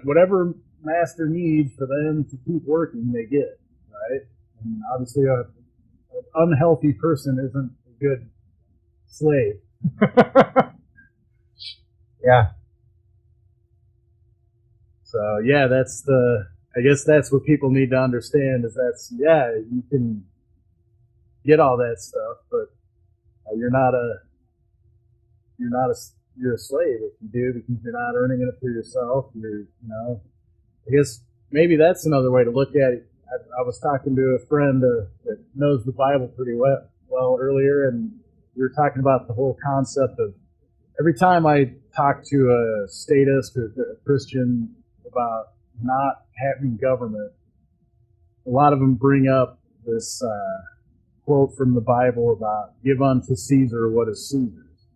Whatever master needs for them to keep working, they get, right? And obviously an unhealthy person isn't a good slave. Yeah. So yeah, I guess that's what people need to understand is you can get all that stuff, but you're not a you're a slave if you do, because you're not earning it for yourself. I guess maybe that's another way to look at it. I was talking to a friend that knows the Bible pretty well earlier, and we were talking about the whole concept of every time I talk to a statist or a Christian about not having government, a lot of them bring up this quote from the Bible about give unto Caesar what is Caesar's.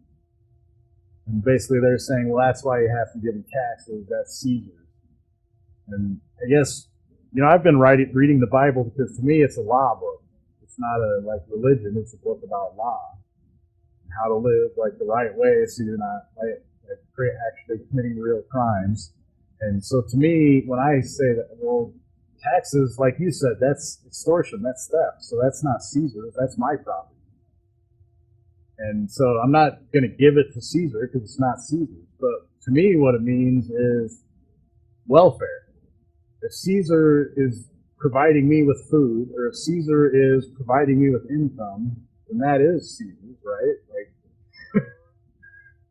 And basically they're saying, well, that's why you have to give him taxes, that's Caesar's. And I guess, I've been reading the Bible because to me it's a law book. It's not a religion, it's a book about law. And how to live the right way so you're not actually committing real crimes. And so to me, when I say that, well, taxes, like you said, that's extortion, that's theft. So that's not Caesar's, that's my property. And so I'm not going to give it to Caesar because it's not Caesar's. But to me, what it means is welfare. If Caesar is providing me with food, or if Caesar is providing me with income, then that is Caesar's, right?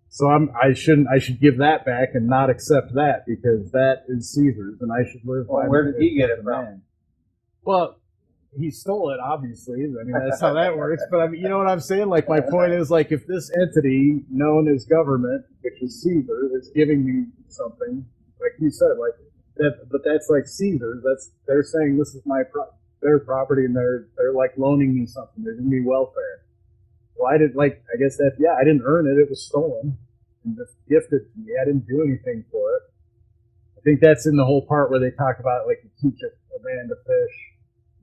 So I should give that back and not accept that because that is Caesar's, and I should live. Well, where did he get it from? Well, he stole it, obviously. I mean, that's how that works. But I mean, you know what I'm saying? My point is, if this entity known as government, which is Caesar, is giving me something, like you said, that, but that's like Caesar's. They're saying this is their property, and they're loaning me something. They're giving me welfare. Well, I guess I didn't earn it. It was stolen and just gifted to me. I didn't do anything for it. I think that's in the whole part where they talk about you teach a man to fish.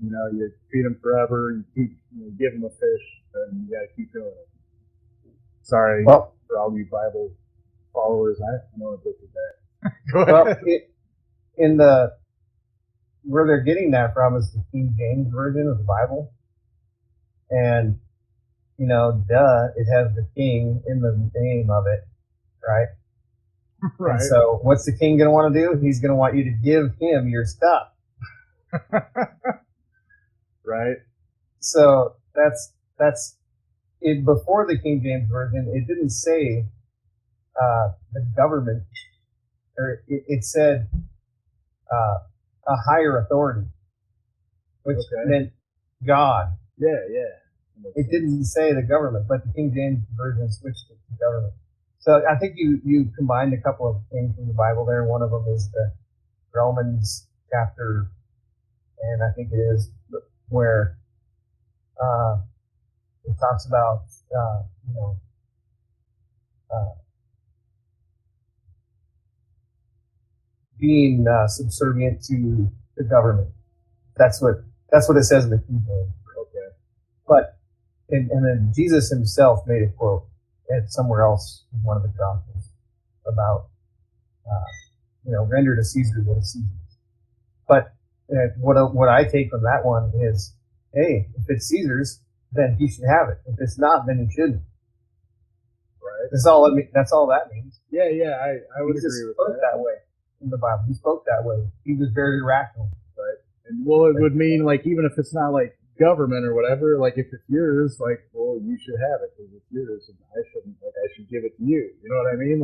You feed him forever. You give him a fish, and you got to keep doing it. Sorry for all you Bible followers. I know I did that. Go ahead. Where they're getting that from is the King James version of the Bible, and it has the king in the name of it, right? Right. And so what's the king going to want to do? He's going to want you to give him your stuff. Right. So that's it. Before the King James version, it didn't say the government, or it said a higher authority, which meant God. Yeah. It didn't say the government, but the King James version switched it to government. So I think you combined a couple of things from the Bible there. One of them is the Romans chapter, and I think it is where it talks about being subservient to the government. That's what it says in the King James. Okay, but and then Jesus himself made a quote at somewhere else in one of the Gospels about render to Caesar what is Caesar's. But what I take from that one is, hey, if it's Caesar's, then he should have it. If it's not, then he shouldn't. Right? That's all that means. Yeah, I would agree with spoke that way in the Bible. He spoke that way. He was very rational, right? And it would mean even if it's not government or whatever, if it's yours, well, you should have it because it's yours, and I shouldn't. I should give it to you. You know what I mean?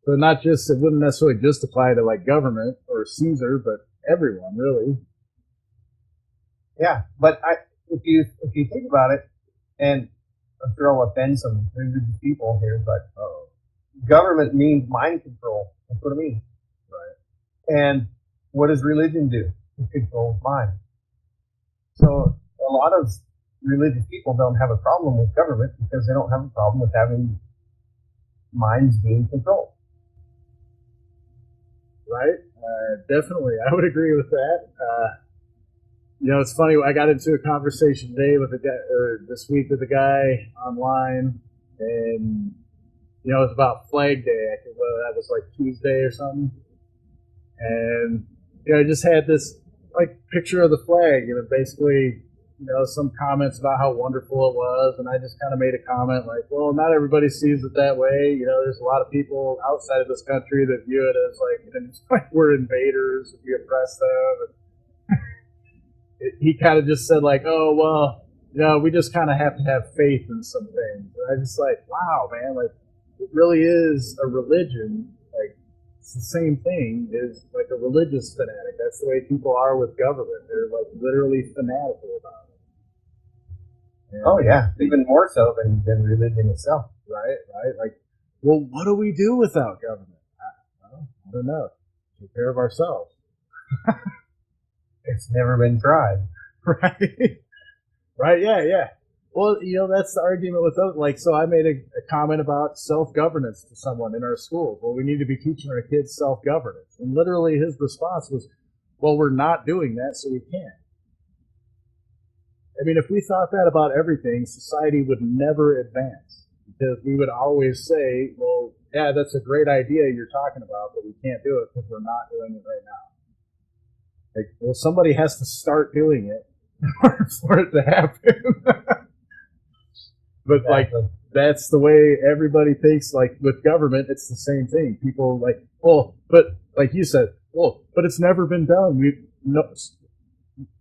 So not just, it wouldn't necessarily just apply to government or Caesar, but everyone really. Yeah, but if you think about it, and I'm sure I'll offend some religious people here, but government means mind control. That's what it means. Right. And what does religion do? It controls mind. So a lot of religious people don't have a problem with government because they don't have a problem with having minds being controlled. Right? Definitely. I would agree with that. It's funny. I got into a conversation today with a guy, or this week with a guy online, and it was about Flag Day. I think that was Tuesday or something. And I just had this picture of the flag, and it basically, some comments about how wonderful it was, and I just kind of made a comment well, not everybody sees it that way. There's a lot of people outside of this country that view it as we're invaders, we oppress them. He kind of just said oh, well, we just kind of have to have faith in some things. And I just wow, man, it really is a religion. Like, it's the same thing as like a religious fanatic. That's the way people are with government. They're like literally fanatical about it. And, Oh yeah, even more so than religion itself. right. Like, well, what do we do without government? I don't know. Take care of ourselves. It's never been tried. Right. Right. Yeah. Well, that's the argument with those. Like, so I made a comment about self-governance to someone in our schools. Well, we need to be teaching our kids self-governance. And literally his response was, well, we're not doing that, so we can't. I mean, if we thought that about everything, society would never advance. Because we would always say, well, yeah, that's a great idea you're talking about, but we can't do it because we're not doing it right now. Like, well, somebody has to start doing it for it to happen. But like, that's the way everybody thinks. Like with government, it's the same thing. People like, well, but like you said, well, but it's never been done.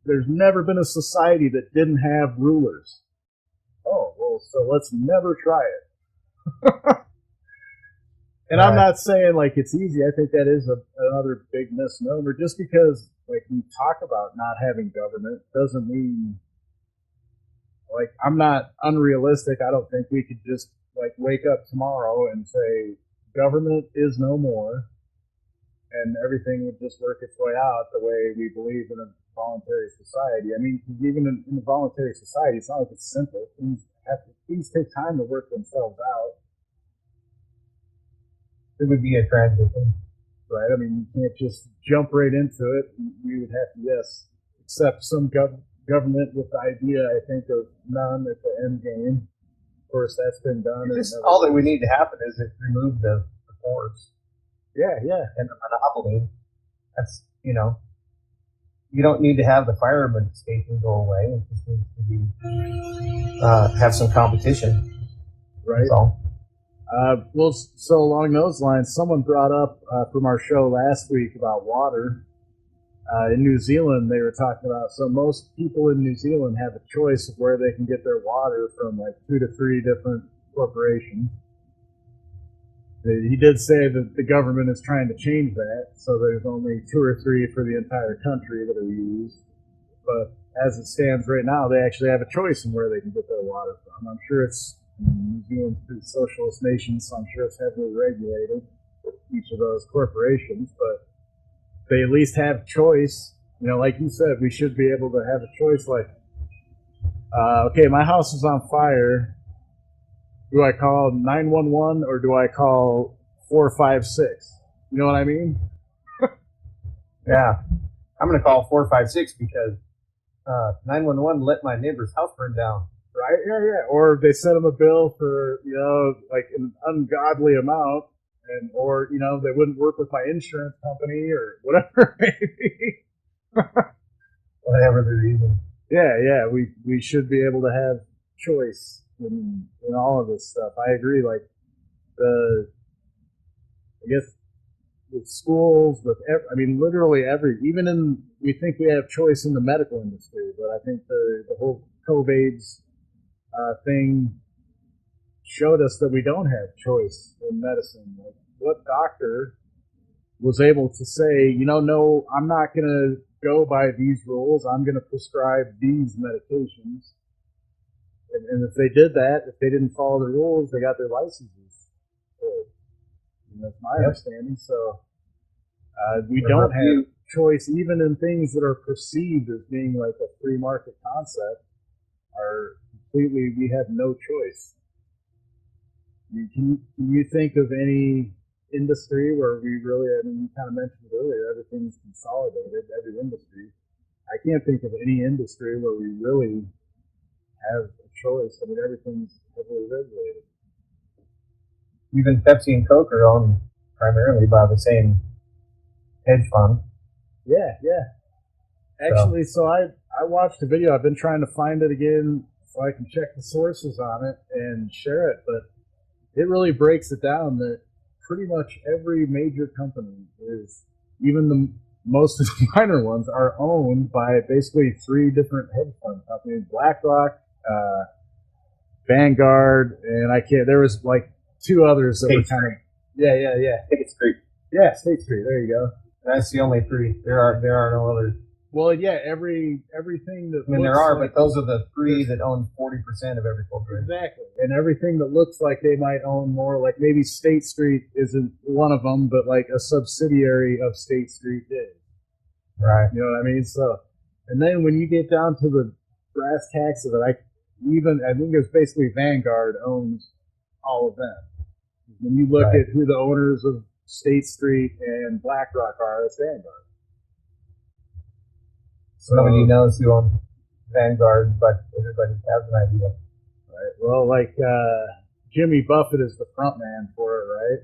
There's never been a society that didn't have rulers. Oh, well, so let's never try it. And I'm not saying like it's easy. I think that is another big misnomer. Just because like we talk about not having government doesn't mean, like, I'm not unrealistic. I don't think we could just like wake up tomorrow and say government is no more and everything would just work its way out the way we believe in a voluntary society. I mean, even in a voluntary society, it's not like it's simple. Things take time to work themselves out. It would be a transition. Right? I mean, you can't just jump right into it. We would have to, yes, accept some government with the idea, I think, of none at the end game. Of course, that's been done. All that we need to happen is remove the force. Yeah. And the monopoly. That's, you don't need to have the fireman station go away. It just needs to be, have some competition. Right. That's all. Well, so along those lines, someone brought up from our show last week about water. In New Zealand, they were talking about, so most people in New Zealand have a choice of where they can get their water from like 2 to 3 different corporations. He did say that the government is trying to change that, so there's only 2 or 3 for the entire country that are used. But as it stands right now, they actually have a choice in where they can get their water from. I'm sure New Zealand's a pretty socialist nation, so I'm sure it's heavily regulated, each of those corporations, but they at least have choice. Like you said, we should be able to have a choice like, okay, my house is on fire. Do I call 911 or do I call 456? You know what I mean? Yeah. I'm going to call 456 because 911 let my neighbor's house burn down. Right? Yeah. Or they sent them a bill for, like an ungodly amount. Or they wouldn't work with my insurance company or whatever it may be. Whatever the reason. Yeah. We should be able to have choice in all of this stuff. I agree. Like I guess with schools, literally we think we have choice in the medical industry, but I think the whole COVID's thing showed us that we don't have choice in medicine. Like, what doctor was able to say, no, I'm not going to go by these rules. I'm going to prescribe these medications. And if they did that, if they didn't follow the rules, they got their licenses pulled. That's my understanding. So we don't have choice, even in things that are perceived as being like a free market concept. We have no choice. Can you think of any industry where we really, you kind of mentioned it earlier, everything's consolidated, every industry. I can't think of any industry where we really have a choice. Everything's heavily regulated. Even Pepsi and Coke are owned primarily by the same hedge fund. Yeah. Actually, so I watched a video. I've been trying to find it again so I can check the sources on it and share it, but it really breaks it down that pretty much every major company is, even the most of the minor ones, are owned by basically 3 different hedge fund companies: BlackRock, Vanguard, and there was like two others that were State kind of yeah. I think it's three. Yeah, State Street. There you go. That's the only three. There are no others. Well, yeah, everything that I mean, there looks are, like, but those are the three that own 40% of every corporation. exactly, and everything that looks like they might own more, like maybe State Street isn't one of them, but like a subsidiary of State Street is. Right. You know what I mean? So, and then when you get down to the brass tacks of it, I think it's basically Vanguard owns all of them. When you look Right. at who the owners of State Street and BlackRock are, it's Vanguard. So nobody knows who owns Vanguard, but everybody has an idea. Right. Well, like Jimmy Buffett is the front man for it, right?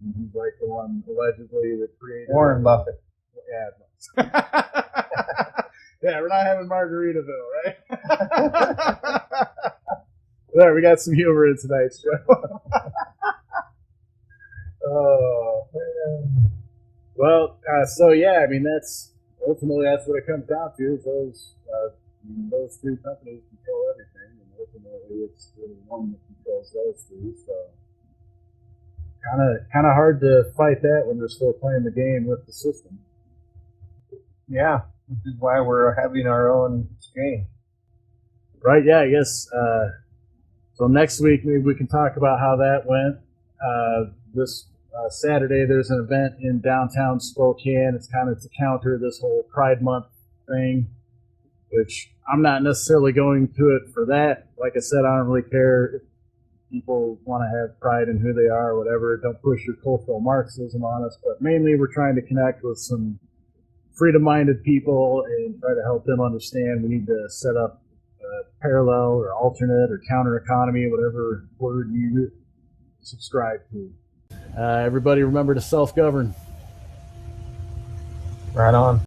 And he's like the one allegedly that created Warren Buffett. Yeah. Yeah, we're not having Margaritaville, right? There, we got some humor in tonight's show. Oh, man. Well, so yeah, I mean that's ultimately what it comes down to. Is those two companies control everything, and ultimately it's the one that controls those three. So kind of hard to fight that when they're still playing the game with the system. Yeah, which is why we're having our own exchange. Right? Yeah, I guess. So next week maybe we can talk about how that went. This Saturday there's an event in downtown Spokane. It's to counter this whole Pride Month thing, which I'm not necessarily going to it for that. Like I said, I don't really care if people want to have pride in who they are or whatever. Don't push your cultural Marxism on us. But mainly we're trying to connect with some freedom-minded people and try to help them understand we need to set up a parallel or alternate or counter economy, whatever word you subscribe to. Everybody remember to self-govern. Right on.